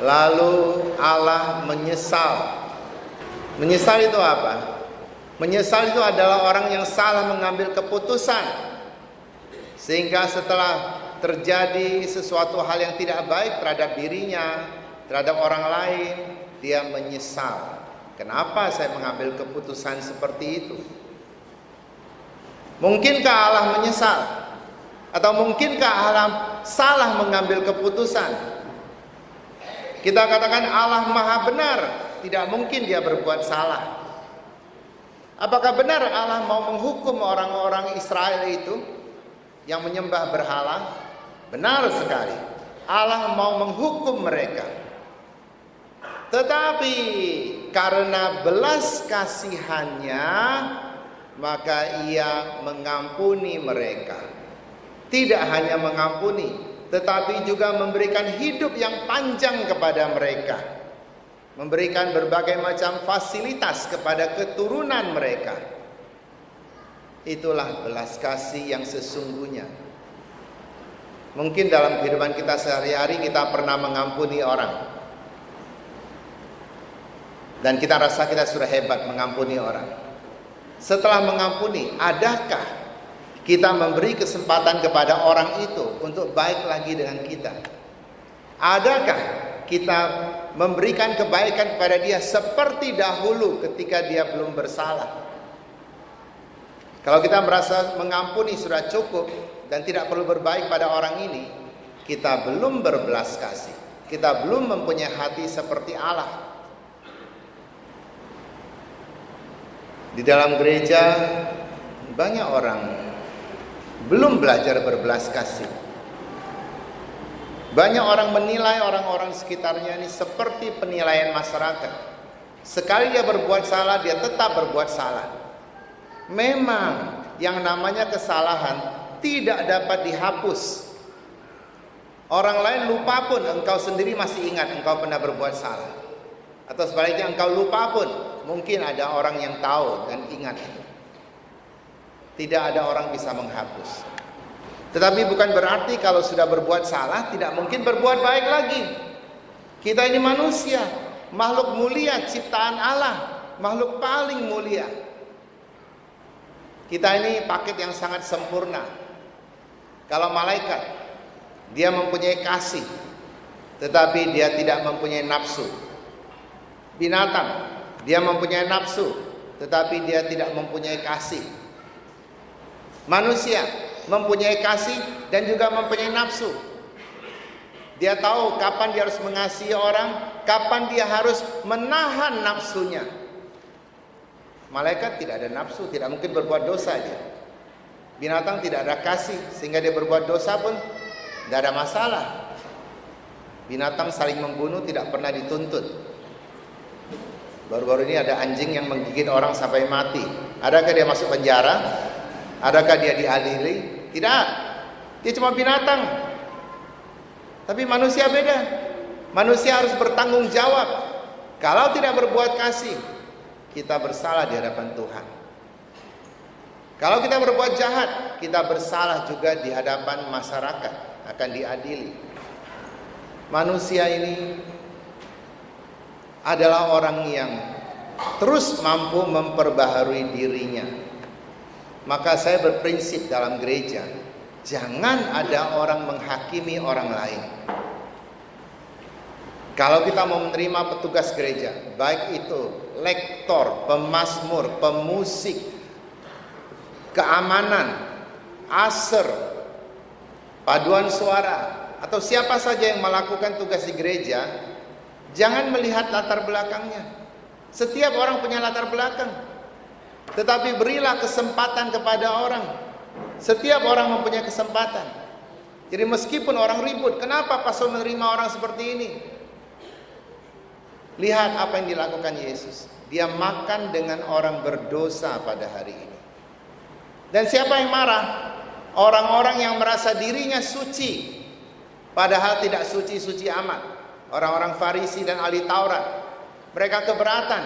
Lalu Allah menyesal. Menyesal itu apa? Menyesal itu adalah orang yang salah mengambil keputusan, sehingga setelah terjadi sesuatu hal yang tidak baik terhadap dirinya, terhadap orang lain, dia menyesal. Kenapa saya mengambil keputusan seperti itu? Mungkinkah Allah menyesal? Atau mungkinkah Allah salah mengambil keputusan? Kita katakan Allah maha benar, tidak mungkin dia berbuat salah. Apakah benar Allah mau menghukum orang-orang Israel itu yang menyembah berhala? Benar sekali, Allah mau menghukum mereka. Tetapi karena belas kasihannya, maka ia mengampuni mereka. Tidak hanya mengampuni, tetapi juga memberikan hidup yang panjang kepada mereka, memberikan berbagai macam fasilitas kepada keturunan mereka. Itulah belas kasih yang sesungguhnya. Mungkin dalam kehidupan kita sehari-hari kita pernah mengampuni orang, dan kita rasa kita sudah hebat mengampuni orang. Setelah mengampuni, adakah kita memberi kesempatan kepada orang itu untuk baik lagi dengan kita? Adakah kita memberikan kebaikan kepada dia seperti dahulu ketika dia belum bersalah? Kalau kita merasa mengampuni sudah cukup dan tidak perlu berbaik pada orang ini, kita belum berbelas kasih. Kita belum mempunyai hati seperti Allah. Di dalam gereja banyak orang belum belajar berbelas kasih. Banyak orang menilai orang-orang sekitarnya ini seperti penilaian masyarakat. Sekali dia berbuat salah, dia tetap berbuat salah. Memang yang namanya kesalahan tidak dapat dihapus. Orang lain lupa pun, engkau sendiri masih ingat engkau pernah berbuat salah. Atau sebaliknya, engkau lupa pun, mungkin ada orang yang tahu dan ingat itu. Tidak ada orang bisa menghapus. Tetapi bukan berarti kalau sudah berbuat salah tidak mungkin berbuat baik lagi. Kita ini manusia, makhluk mulia ciptaan Allah, makhluk paling mulia. Kita ini paket yang sangat sempurna. Kalau malaikat, dia mempunyai kasih, tetapi dia tidak mempunyai nafsu. Binatang, dia mempunyai nafsu, tetapi dia tidak mempunyai kasih. Manusia mempunyai kasih dan juga mempunyai nafsu. Dia tahu kapan dia harus mengasihi orang, kapan dia harus menahan nafsunya. Malaikat tidak ada nafsu, tidak mungkin berbuat dosa dia. Binatang tidak ada kasih, sehingga dia berbuat dosa pun tidak ada masalah. Binatang saling membunuh tidak pernah dituntut. Baru-baru ini ada anjing yang menggigit orang sampai mati. Adakah dia masuk penjara? Adakah dia diadili? Tidak. Dia cuma binatang. Tapi manusia beda. Manusia harus bertanggung jawab. Kalau tidak berbuat kasih, kita bersalah di hadapan Tuhan. Kalau kita berbuat jahat, kita bersalah juga di hadapan masyarakat, akan diadili. Manusia ini adalah orang yang terus mampu memperbaharui dirinya. Maka saya berprinsip dalam gereja, jangan ada orang menghakimi orang lain. Kalau kita mau menerima petugas gereja, baik itu lektor, pemazmur, pemusik, keamanan, aser, paduan suara, atau siapa saja yang melakukan tugas di gereja, jangan melihat latar belakangnya. Setiap orang punya latar belakang. Tetapi berilah kesempatan kepada orang. Setiap orang mempunyai kesempatan. Jadi meskipun orang ribut, kenapa pastor menerima orang seperti ini? Lihat apa yang dilakukan Yesus. Dia makan dengan orang berdosa pada hari ini. Dan siapa yang marah? Orang-orang yang merasa dirinya suci, padahal tidak suci-suci amat. Orang-orang Farisi dan ahli Taurat. Mereka keberatan.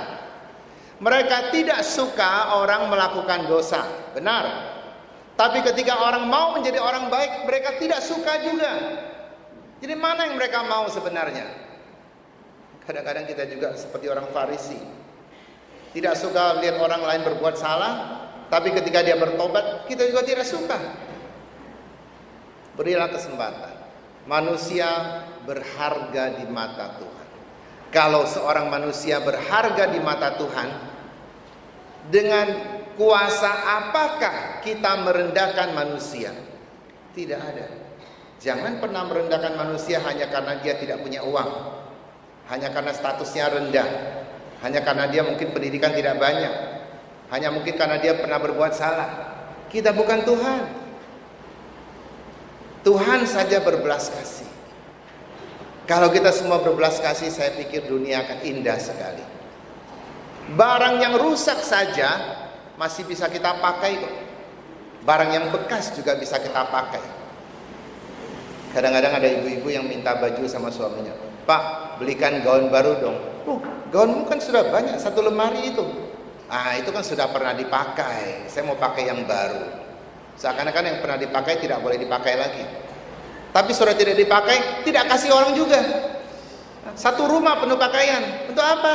Mereka tidak suka orang melakukan dosa, benar. Tapi ketika orang mau menjadi orang baik, mereka tidak suka juga. Jadi mana yang mereka mau sebenarnya? Kadang-kadang kita juga seperti orang Farisi, tidak suka lihat orang lain berbuat salah, tapi ketika dia bertobat, kita juga tidak suka. Berilah kesempatan. Manusia berharga di mata Tuhan. Kalau seorang manusia berharga di mata Tuhan, dengan kuasa apakah kita merendahkan manusia? Tidak ada. Jangan pernah merendahkan manusia hanya karena dia tidak punya uang, hanya karena statusnya rendah, hanya karena dia mungkin pendidikan tidak banyak, hanya mungkin karena dia pernah berbuat salah. Kita bukan Tuhan. Tuhan saja berbelas kasih. Kalau kita semua berbelas kasih, saya pikir dunia akan indah sekali. Barang yang rusak saja masih bisa kita pakai kok. Barang yang bekas juga bisa kita pakai. Kadang-kadang ada ibu-ibu yang minta baju sama suaminya, "Pak, belikan gaun baru dong." Gaunmu kan sudah banyak, satu lemari itu. Itu kan sudah pernah dipakai. Saya mau pakai yang baru. Seakan-akan yang pernah dipakai tidak boleh dipakai lagi. Tapi sudah tidak dipakai, tidak kasih orang juga. Satu rumah penuh pakaian. Untuk apa?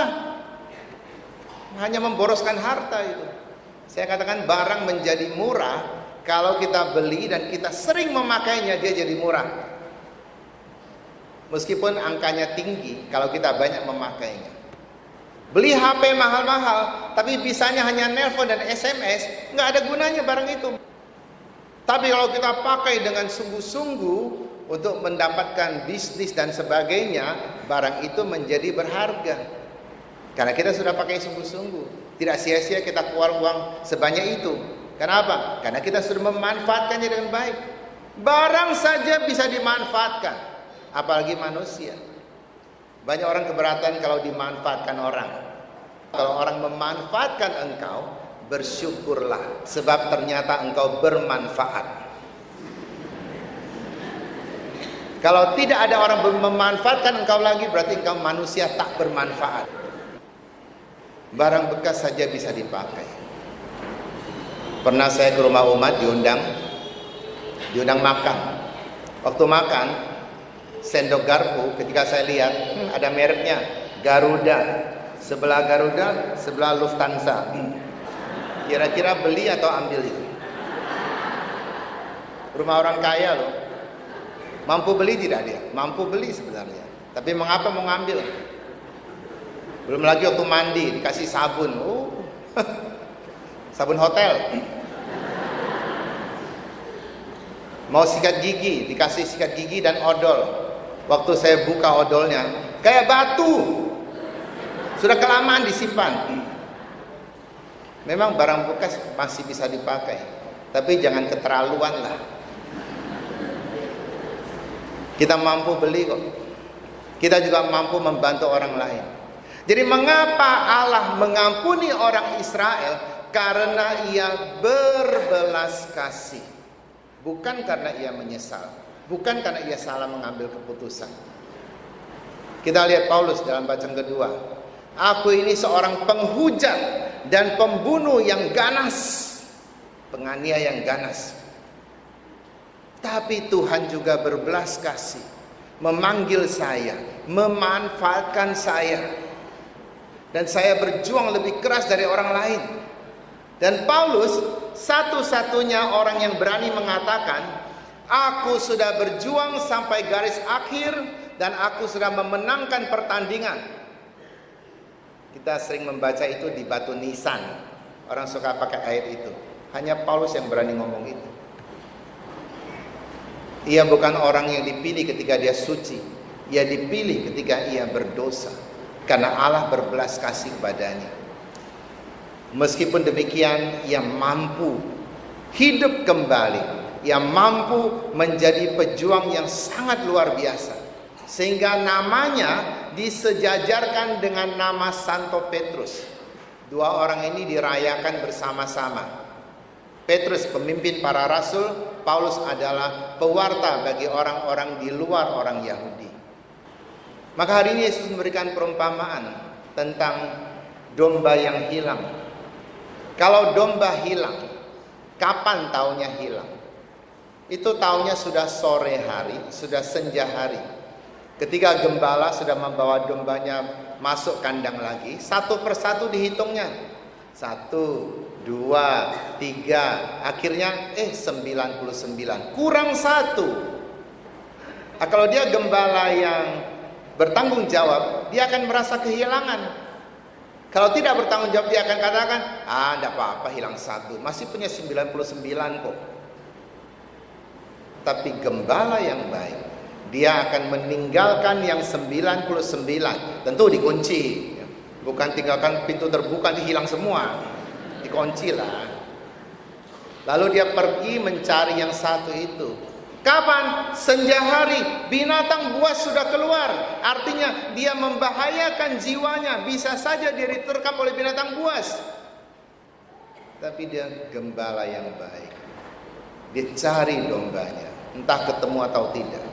Hanya memboroskan harta itu. Saya katakan barang menjadi murah kalau kita beli dan kita sering memakainya, dia jadi murah. Meskipun angkanya tinggi kalau kita banyak memakainya. Beli HP mahal-mahal, tapi bisanya hanya nelpon dan SMS, nggak ada gunanya barang itu. Tapi kalau kita pakai dengan sungguh-sungguh untuk mendapatkan bisnis dan sebagainya, barang itu menjadi berharga. Karena kita sudah pakai sungguh-sungguh. Tidak sia-sia kita keluar uang sebanyak itu. Kenapa? Karena kita sudah memanfaatkannya dengan baik. Barang saja bisa dimanfaatkan, apalagi manusia. Banyak orang keberatan kalau dimanfaatkan orang. Kalau orang memanfaatkan engkau, bersyukurlah, sebab ternyata engkau bermanfaat. Kalau tidak ada orang memanfaatkan engkau lagi, berarti engkau manusia tak bermanfaat. Barang bekas saja bisa dipakai. Pernah saya ke rumah umat, diundang makan. Waktu makan, sendok garpu, ketika saya lihat ada mereknya, Garuda. Sebelah Garuda, sebelah Lufthansa. Kira-kira beli atau ambil itu? Rumah orang kaya loh. Mampu beli tidak dia? Mampu beli sebenarnya. Tapi mengapa mau ngambil? Belum lagi waktu mandi dikasih sabun. Sabun hotel. Mau sikat gigi, dikasih sikat gigi dan odol. Waktu saya buka odolnya, kayak batu. Sudah kelamaan disimpan. Memang barang bekas masih bisa dipakai, tapi jangan keterlaluan lah. Kita mampu beli kok. Kita juga mampu membantu orang lain. Jadi mengapa Allah mengampuni orang Israel? Karena ia berbelas kasih. Bukan karena ia menyesal. Bukan karena ia salah mengambil keputusan. Kita lihat Paulus dalam bacaan kedua. Aku ini seorang penghujat dan pembunuh yang ganas, penganiaya yang ganas. Tapi Tuhan juga berbelas kasih, memanggil saya, memanfaatkan saya. Dan saya berjuang lebih keras dari orang lain. Dan Paulus satu-satunya orang yang berani mengatakan, aku sudah berjuang sampai garis akhir dan aku sudah memenangkan pertandingan. Kita sering membaca itu di batu nisan. Orang suka pakai ayat itu. Hanya Paulus yang berani ngomong itu. Ia bukan orang yang dipilih ketika dia suci. Ia dipilih ketika ia berdosa. Karena Allah berbelas kasih kepadanya. Meskipun demikian, ia mampu hidup kembali. Ia mampu menjadi pejuang yang sangat luar biasa. Sehingga namanya disejajarkan dengan nama Santo Petrus. Dua orang ini dirayakan bersama-sama. Petrus pemimpin para rasul, Paulus adalah pewarta bagi orang-orang di luar orang Yahudi. Maka hari ini Yesus memberikan perumpamaan tentang domba yang hilang. Kalau domba hilang, kapan taunya hilang? Itu taunya sudah sore hari, sudah senja hari. Ketika gembala sudah membawa dombanya masuk kandang lagi, satu persatu dihitungnya. 1, 2, 3, akhirnya 99, kurang 1. Nah, kalau dia gembala yang bertanggung jawab, dia akan merasa kehilangan. Kalau tidak bertanggung jawab, dia akan katakan, enggak apa-apa, hilang 1, masih punya 99 kok. Tapi gembala yang baik, dia akan meninggalkan yang 99, tentu dikunci. Bukan tinggalkan pintu terbuka, hilang semua. Dikunci lah. Lalu dia pergi mencari yang 1 itu. Kapan? Senja hari, binatang buas sudah keluar. Artinya dia membahayakan jiwanya. Bisa saja dia diterkam oleh binatang buas. Tapi dia gembala yang baik. Dia cari dombanya, entah ketemu atau tidak.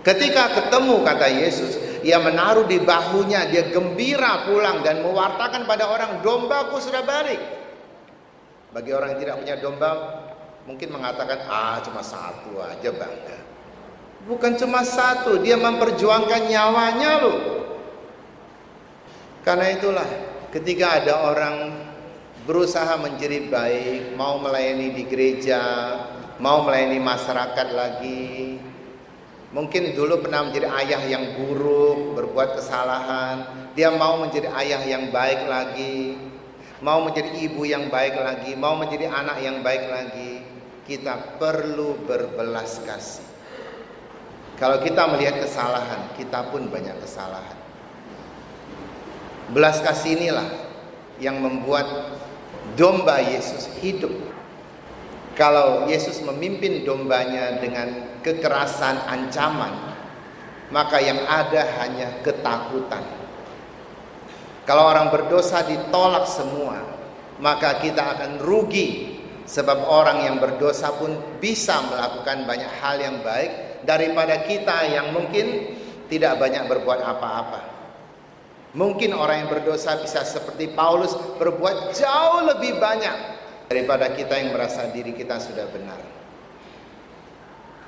Ketika ketemu, kata Yesus, ia menaruh di bahunya, dia gembira pulang dan mewartakan pada orang, dombaku sudah balik. Bagi orang yang tidak punya domba, mungkin mengatakan, cuma 1 aja bangga. Bukan cuma 1, dia memperjuangkan nyawanya loh. Karena itulah, ketika ada orang berusaha menjadi baik, mau melayani di gereja, mau melayani masyarakat lagi, mungkin dulu pernah menjadi ayah yang buruk, berbuat kesalahan, dia mau menjadi ayah yang baik lagi, mau menjadi ibu yang baik lagi, mau menjadi anak yang baik lagi. Kita perlu berbelas kasih. Kalau kita melihat kesalahan, kita pun banyak kesalahan. Belas kasih inilah yang membuat domba Yesus hidup. Kalau Yesus memimpin dombanya dengan kekerasan, ancaman, maka yang ada hanya ketakutan. Kalau orang berdosa ditolak semua, maka kita akan rugi. Sebab orang yang berdosa pun bisa melakukan banyak hal yang baik daripada kita yang mungkin tidak banyak berbuat apa-apa. Mungkin orang yang berdosa bisa seperti Paulus, berbuat jauh lebih banyak daripada kita yang merasa diri kita sudah benar.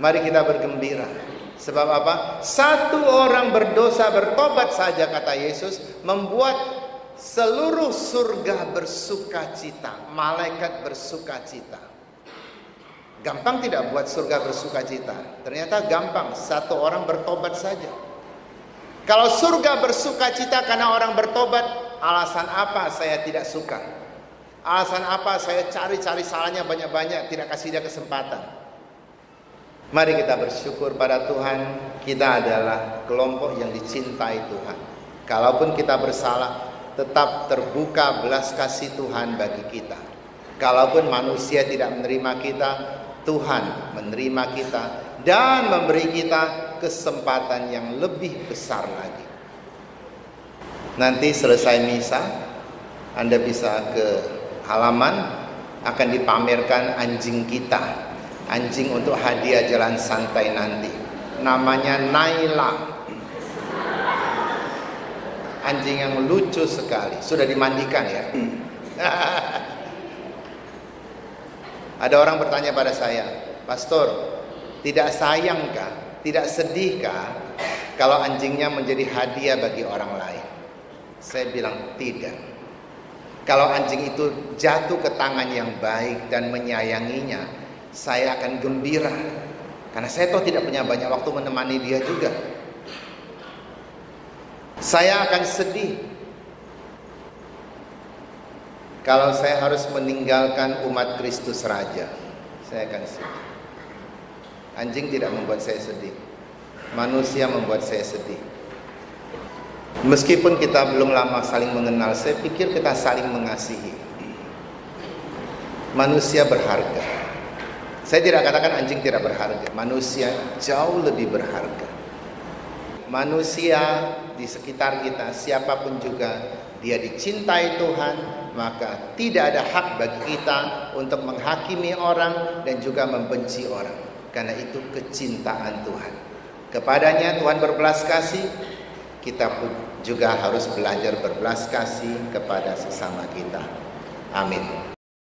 Mari kita bergembira. Sebab apa? 1 orang berdosa bertobat saja, kata Yesus, membuat seluruh surga bersuka cita, malaikat bersuka cita. Gampang tidak buat surga bersuka cita? Ternyata gampang, 1 orang bertobat saja. Kalau surga bersuka cita karena orang bertobat, alasan apa saya tidak suka? Alasan apa saya cari-cari salahnya banyak-banyak, tidak kasih dia kesempatan? Mari kita bersyukur pada Tuhan, kita adalah kelompok yang dicintai Tuhan. Kalaupun kita bersalah, tetap terbuka belas kasih Tuhan bagi kita. Kalaupun manusia tidak menerima kita, Tuhan menerima kita dan memberi kita kesempatan yang lebih besar lagi. Nanti selesai misa, Anda bisa ke halaman, akan dipamerkan anjing kita, anjing untuk hadiah jalan santai nanti. Namanya Naila, anjing yang lucu sekali. Sudah dimandikan ya. Ada orang bertanya pada saya, Pastor, tidak sayangkah, tidak sedihkah kalau anjingnya menjadi hadiah bagi orang lain? Saya bilang tidak. Kalau anjing itu jatuh ke tangan yang baik dan menyayanginya, saya akan gembira. Karena saya tahu tidak punya banyak waktu menemani dia juga. Saya akan sedih kalau saya harus meninggalkan umat Kristus Raja. Saya akan sedih. Anjing tidak membuat saya sedih. Manusia membuat saya sedih. Meskipun kita belum lama saling mengenal, saya pikir kita saling mengasihi. Manusia berharga. Saya tidak katakan anjing tidak berharga. Manusia jauh lebih berharga. Manusia di sekitar kita, siapapun juga, dia dicintai Tuhan, maka tidak ada hak bagi kita untuk menghakimi orang dan juga membenci orang. Karena itu kecintaan Tuhan. Kepadanya Tuhan berbelas kasih, kita pun juga harus belajar berbelas kasih kepada sesama kita. Amin.